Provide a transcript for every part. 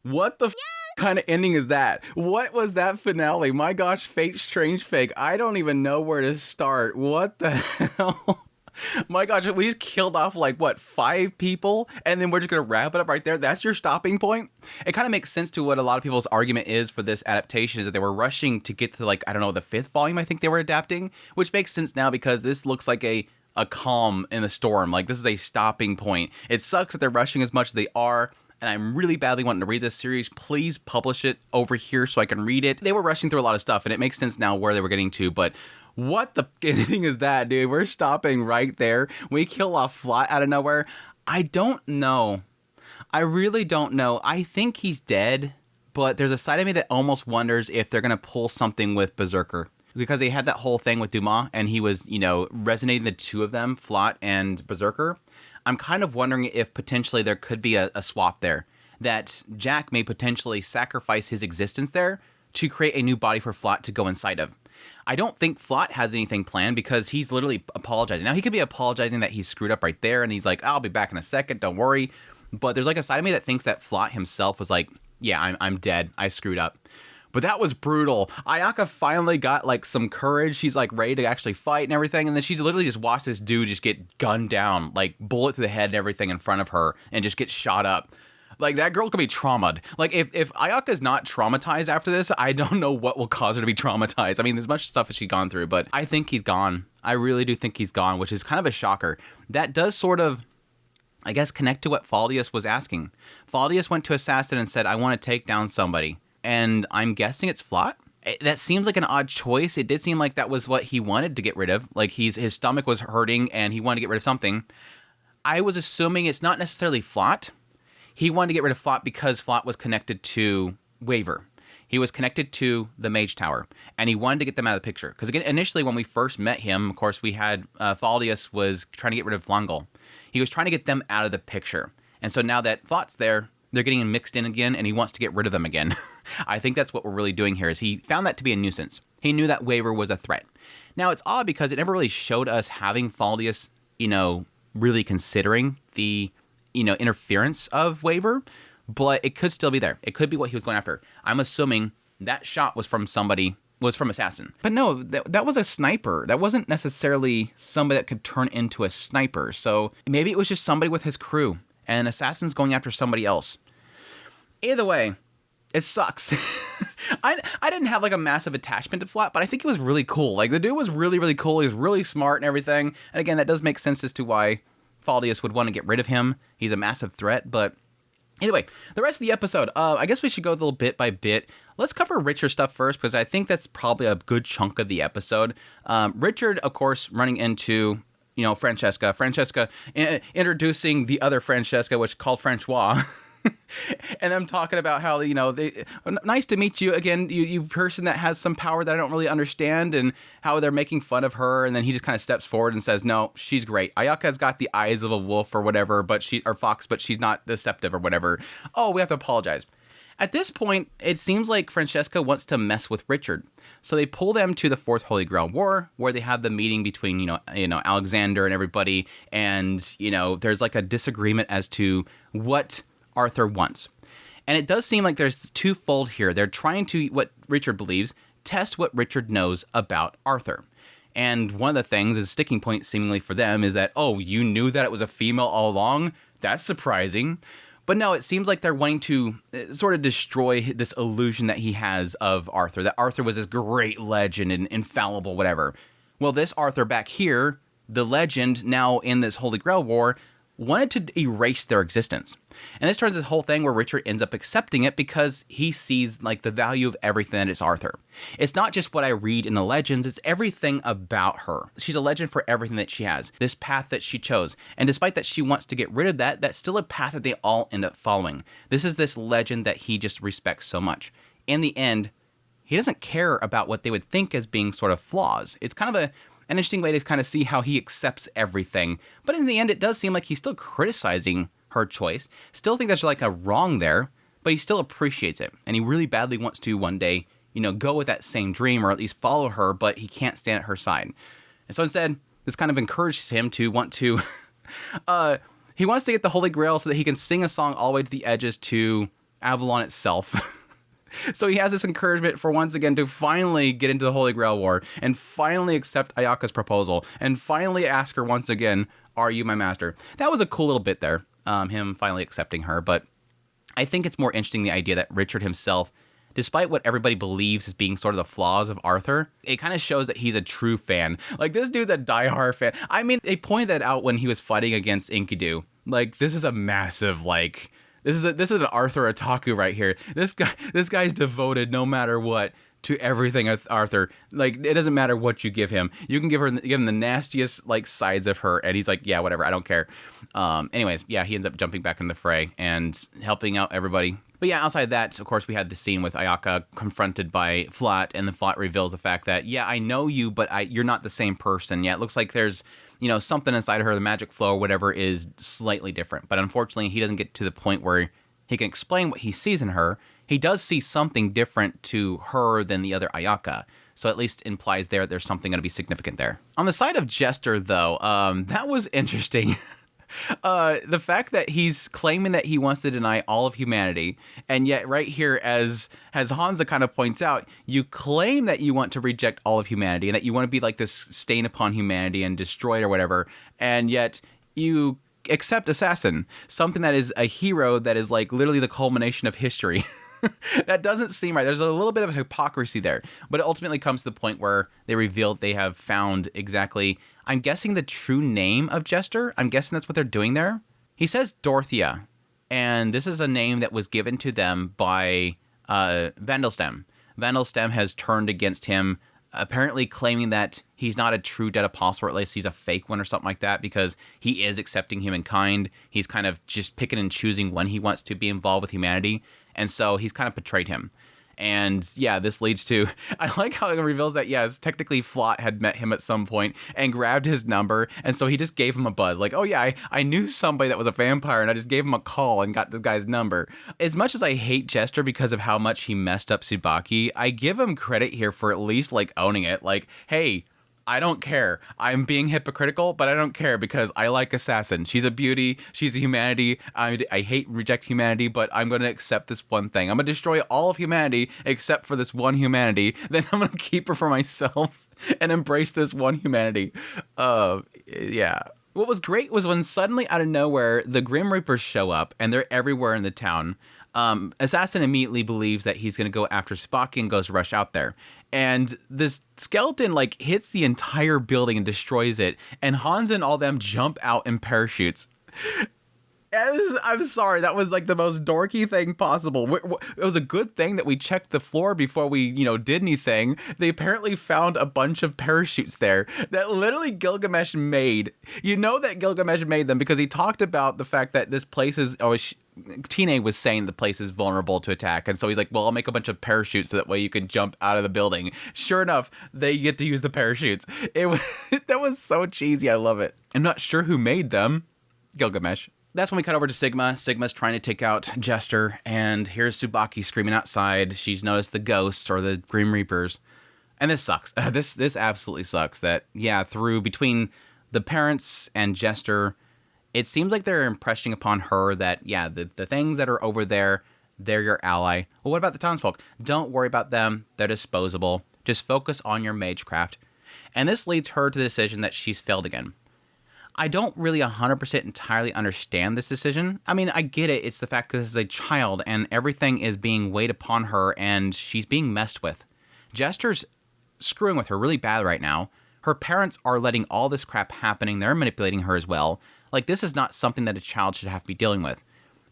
What the kind of ending is that? What was that finale? My gosh, fate, strange fake. I don't even know where to start. What the hell? My gosh, we just killed off like what, 5 people, and then we're just gonna wrap it up right there. That's your stopping point. It kind of makes sense to what a lot of people's argument is for this adaptation, is that they were rushing to get to, like, I don't know, the 5th volume I think they were adapting, which makes sense now because this looks like a calm in the storm. Like, this is a stopping point. It sucks that they're rushing as much as they are, and I'm really badly wanting to read this series. Please publish it over here so I can read it. They were rushing through a lot of stuff, and it makes sense now where they were getting to, but what the ending is that, dude? We're stopping right there. We kill off Flot out of nowhere. I don't know. I really don't know. I think he's dead, but there's a side of me that almost wonders if they're going to pull something with Berserker. Because they had that whole thing with Dumas, and he was, resonating the two of them, Flot and Berserker. I'm kind of wondering if potentially there could be a swap there. That Jack may potentially sacrifice his existence there to create a new body for Flot to go inside of. I don't think Flot has anything planned because he's literally apologizing. Now, he could be apologizing that he's screwed up right there, and he's like, I'll be back in a second, don't worry. But there's like a side of me that thinks that Flot himself was like, yeah, I'm dead, I screwed up. But that was brutal. Ayaka finally got like some courage. She's like ready to actually fight and everything. And then she's literally just watched this dude just get gunned down, like bullet through the head and everything in front of her, and just get shot up. Like, that girl could be traumatized. Like, if Ayaka's not traumatized after this, I don't know what will cause her to be traumatized. I mean, there's much stuff that she's gone through, but I think he's gone. I really do think he's gone, which is kind of a shocker. That does sort of, I guess, connect to what Faldius was asking. Faldius went to Assassin and said, I want to take down somebody. And I'm guessing it's Flot? That seems like an odd choice. It did seem like that was what he wanted to get rid of. Like, his stomach was hurting and he wanted to get rid of something. I was assuming it's not necessarily Flot. He wanted to get rid of Flot because Flot was connected to Waver. He was connected to the Mage Tower, and he wanted to get them out of the picture. Because again, initially when we first met him, of course, we had Faldius was trying to get rid of Flongol. He was trying to get them out of the picture. And so now that Flot's there, they're getting mixed in again, and he wants to get rid of them again. I think that's what we're really doing here, is he found that to be a nuisance. He knew that Waver was a threat. Now, it's odd because it never really showed us having Faldius, really considering the interference of Waver, but it could still be there. It could be what he was going after. I'm assuming that shot was from Assassin. But no, that was a sniper. That wasn't necessarily somebody that could turn into a sniper. So maybe it was just somebody with his crew, and Assassin's going after somebody else. Either way, it sucks. I didn't have like a massive attachment to Flot, but I think it was really cool. Like, the dude was really, really cool. He was really smart and everything. And again, that does make sense as to why Faldius would want to get rid of him. He's a massive threat, but either way, the rest of the episode, I guess we should go a little bit by bit. Let's cover Richard stuff first, because I think that's probably a good chunk of the episode. Richard, of course, running into, Francesca. Francesca introducing the other Francesca, which is called Francois. And I'm talking about how, nice to meet you again, you person that has some power that I don't really understand, and how they're making fun of her. And then he just kind of steps forward and says, no, she's great. Ayaka's got the eyes of a wolf or whatever, or fox, but she's not deceptive or whatever. Oh, we have to apologize. At this point, it seems like Francesca wants to mess with Richard. So they pull them to the Fourth Holy Grail War, where they have the meeting between, Alexander and everybody. And, there's like a disagreement as to what Arthur wants. And it does seem like there's twofold here. They're trying to, what Richard believes, test what Richard knows about Arthur. And one of the things, is sticking point seemingly for them, is that, oh, you knew that it was a female all along? That's surprising. But no, it seems like they're wanting to sort of destroy this illusion that he has of Arthur, that Arthur was this great legend and infallible, whatever. Well, this Arthur back here, the legend now in this Holy Grail War, wanted to erase their existence. And this turns this whole thing where Richard ends up accepting it because he sees like the value of everything that is Arthur. It's not just what I read in the legends, it's everything about her. She's a legend for everything that she has, this path that she chose. And despite that she wants to get rid of that, that's still a path that they all end up following. This is this legend that he just respects so much. In the end, he doesn't care about what they would think as being sort of flaws. It's kind of an interesting way to kind of see how he accepts everything. But in the end, it does seem like he's still criticizing her choice. Still think there's like a wrong there, but he still appreciates it. And he really badly wants to one day, go with that same dream, or at least follow her, but he can't stand at her side. And so instead, this kind of encourages him to want to, he wants to get the Holy Grail so that he can sing a song all the way to the edges to Avalon itself. So he has this encouragement for once again to finally get into the Holy Grail War and finally accept Ayaka's proposal and finally ask her once again, are you my master? That was a cool little bit there, him finally accepting her. But I think it's more interesting the idea that Richard himself, despite what everybody believes as being sort of the flaws of Arthur, it kind of shows that he's a true fan. Like, this dude's a diehard fan. I mean, they pointed that out when he was fighting against Enkidu. Like, this is a massive, like... This is an Arthur otaku right here. This guy's devoted no matter what to everything Arthur. Like, it doesn't matter what you give him. You can give him the nastiest like sides of her, and he's like, yeah, whatever, I don't care. Anyways, yeah, he ends up jumping back in the fray and helping out everybody. But yeah, outside that, of course, we had the scene with Ayaka confronted by Flat, and the Flat reveals the fact that, yeah, I know you, but you're not the same person. Yeah, it looks like there's, you know, something inside of her, the magic flow or whatever is slightly different. But unfortunately, he doesn't get to the point where he can explain what he sees in her. He does see something different to her than the other Ayaka. So at least implies there's something going to be significant there. On the side of Jester, though, that was interesting. The fact that he's claiming that he wants to deny all of humanity, and yet right here, as Hansa kind of points out, you claim that you want to reject all of humanity and that you want to be like this stain upon humanity and destroy it or whatever, and yet you accept Assassin, something that is a hero that is like literally the culmination of history. That doesn't seem right. There's a little bit of hypocrisy there, but it ultimately comes to the point where they reveal they have found exactly, I'm guessing, the true name of Jester. I'm guessing that's what they're doing there. He says Dorothea, and this is a name that was given to them by Vandalstem. Vandalstem has turned against him, apparently claiming that he's not a true dead apostle, or at least he's a fake one or something like that, because he is accepting humankind. He's kind of just picking and choosing when he wants to be involved with humanity. And so he's kind of betrayed him. And yeah, this leads to, I like how it reveals that, yes, technically Flot had met him at some point and grabbed his number. And so he just gave him a buzz. Like, oh yeah, I knew somebody that was a vampire and I just gave him a call and got this guy's number. As much as I hate Jester because of how much he messed up Subaki, I give him credit here for at least like owning it. Like, hey, I don't care. I'm being hypocritical, but I don't care because I like Assassin. She's a beauty. She's a humanity. I hate reject humanity, but I'm going to accept this one thing. I'm going to destroy all of humanity except for this one humanity. Then I'm going to keep her for myself and embrace this one humanity. Yeah. What was great was when suddenly out of nowhere, the Grim Reapers show up and they're everywhere in the town. Assassin immediately believes that he's going to go after Subaki and goes rush out there. And this skeleton like hits the entire building and destroys it. And Hans and all them jump out in parachutes. I'm sorry, that was like the most dorky thing possible. It was a good thing that we checked the floor before we, did anything. They apparently found a bunch of parachutes there that literally Gilgamesh made. You know that Gilgamesh made them because he talked about the fact that this place is... Tine was saying the place is vulnerable to attack, and so he's like, well, I'll make a bunch of parachutes so that way you can jump out of the building. Sure enough, they get to use the parachutes. That was so cheesy. I love it. I'm not sure who made them. Gilgamesh. That's when we cut over to Sigma. Sigma's trying to take out Jester, and here's Subaki screaming outside. She's noticed the ghosts or the Grim Reapers. And this sucks. This absolutely sucks that, yeah, between the parents and Jester, it seems like they're impressing upon her that, yeah, the things that are over there, they're your ally. Well, what about the townsfolk? Don't worry about them. They're disposable. Just focus on your magecraft. And this leads her to the decision that she's failed again. I don't really 100% entirely understand this decision. I mean, I get it. It's the fact that this is a child and everything is being weighed upon her and she's being messed with. Jester's screwing with her really bad right now. Her parents are letting all this crap happening. They're manipulating her as well. Like, this is not something that a child should have to be dealing with.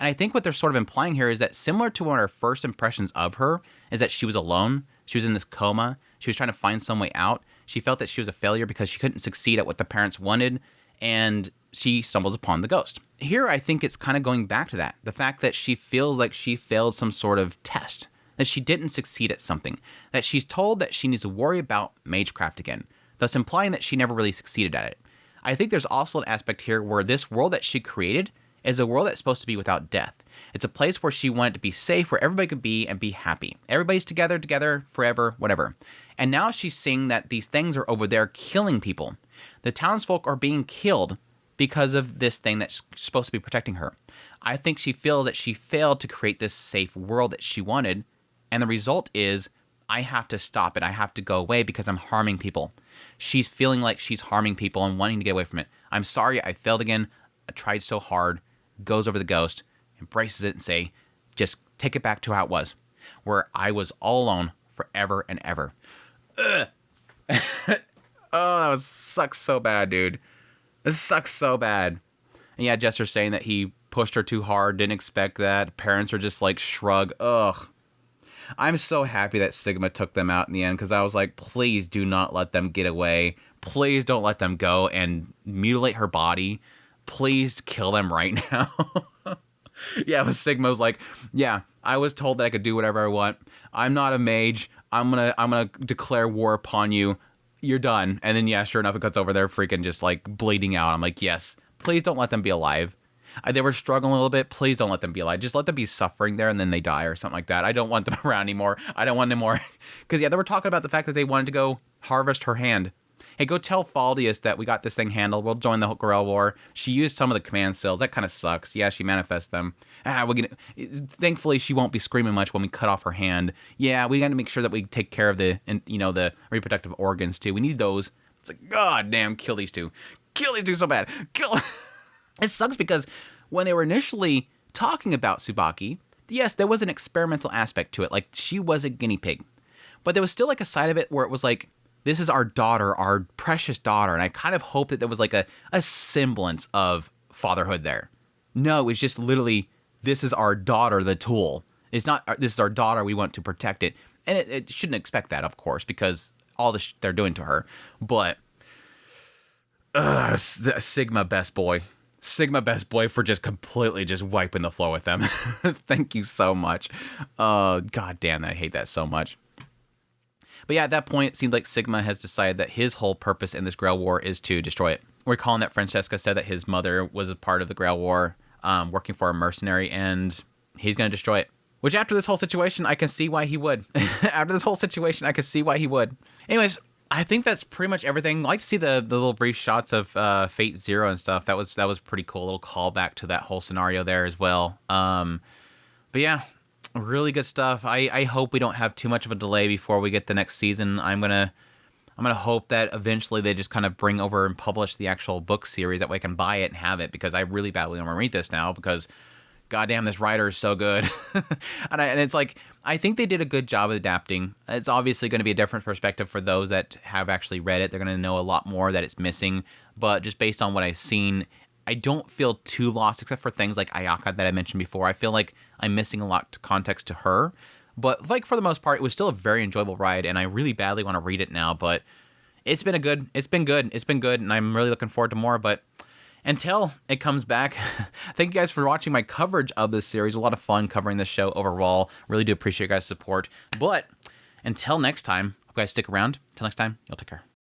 And I think what they're sort of implying here is that similar to one of our first impressions of her is that she was alone. She was in this coma. She was trying to find some way out. She felt that she was a failure because she couldn't succeed at what the parents wanted. And she stumbles upon the ghost. Here, I think it's kind of going back to that. The fact that she feels like she failed some sort of test. That she didn't succeed at something. That she's told that she needs to worry about magecraft again. Thus implying that she never really succeeded at it. I think there's also an aspect here where this world that she created is a world that's supposed to be without death. It's a place where she wanted to be safe, where everybody could be and be happy. Everybody's together, forever, whatever. And now she's seeing that these things are over there killing people. The townsfolk are being killed because of this thing that's supposed to be protecting her. I think she feels that she failed to create this safe world that she wanted, and the result is I have to stop it. I have to go away because I'm harming people. She's feeling like she's harming people and wanting to get away from it. I'm sorry, I failed again. I tried so hard. Goes over the ghost, embraces it, and say, just take it back to how it was, where I was all alone forever and ever. Ugh. Oh, that sucks so bad, dude. This sucks so bad. And yeah, Jester's saying that he pushed her too hard, didn't expect that. Parents are just like, shrug. Ugh. I'm so happy that Sigma took them out in the end, because I was like, please do not let them get away. Please don't let them go and mutilate her body. Please kill them right now. Yeah, it was Sigma was like, yeah, I was told that I could do whatever I want. I'm not a mage. I'm gonna declare war upon you. You're done. And then, yeah, sure enough, it cuts over there freaking just like bleeding out. I'm like, yes, please don't let them be alive. They were struggling a little bit. Please don't let them be alive. Just let them be suffering there and then they die or something like that. I don't want them around anymore. I don't want them more. Because, yeah, they were talking about the fact that they wanted to go harvest her hand. Hey, go tell Faldius that we got this thing handled. We'll join the Grail War. She used some of the command skills. That kind of sucks. Yeah, she manifests them. Thankfully, she won't be screaming much when we cut off her hand. Yeah, we got to make sure that we take care of the reproductive organs too. We need those. It's like, god damn, kill these two. Kill these two so bad. Kill. It sucks because when they were initially talking about Subaki, yes, there was an experimental aspect to it. Like, she was a guinea pig. But there was still like a side of it where it was like, this is our daughter, our precious daughter. And I kind of hoped that there was like a semblance of fatherhood there. No, it was just literally, this is our daughter, the tool. It's not, this is our daughter, we want to protect it. And it shouldn't expect that, of course, because all the they're doing to her. But, Sigma best boy. Sigma best boy for just completely just wiping the floor with them. Thank you so much. God damn, I hate that so much. But yeah, at that point, it seemed like Sigma has decided that his whole purpose in this Grail War is to destroy it. We're calling that Francesca said that his mother was a part of the Grail War, working for a mercenary, and he's going to destroy it. Which, after this whole situation, I can see why he would. After this whole situation, I can see why he would. Anyways, I think that's pretty much everything. I like to see the little brief shots of Fate Zero and stuff. That was pretty cool. A little callback to that whole scenario there as well. But yeah, really good stuff. I hope we don't have too much of a delay before we get the next season. I'm gonna hope that eventually they just kind of bring over and publish the actual book series. That way I can buy it and have it, because I really badly want to read this now, because goddamn, this writer is so good. and it's like, I think they did a good job of adapting. It's obviously going to be a different perspective for those that have actually read it. They're going to know a lot more that it's missing. But just based on what I've seen, I don't feel too lost, except for things like Ayaka that I mentioned before. I feel like I'm missing a lot of context to her. But like, for the most part, it was still a very enjoyable ride, and I really badly want to read it now. But it's been good, and I'm really looking forward to more. But until it comes back, thank you guys for watching my coverage of this series. A lot of fun covering this show overall. Really do appreciate you guys' support. But until next time, hope you guys stick around. Until next time, y'all take care.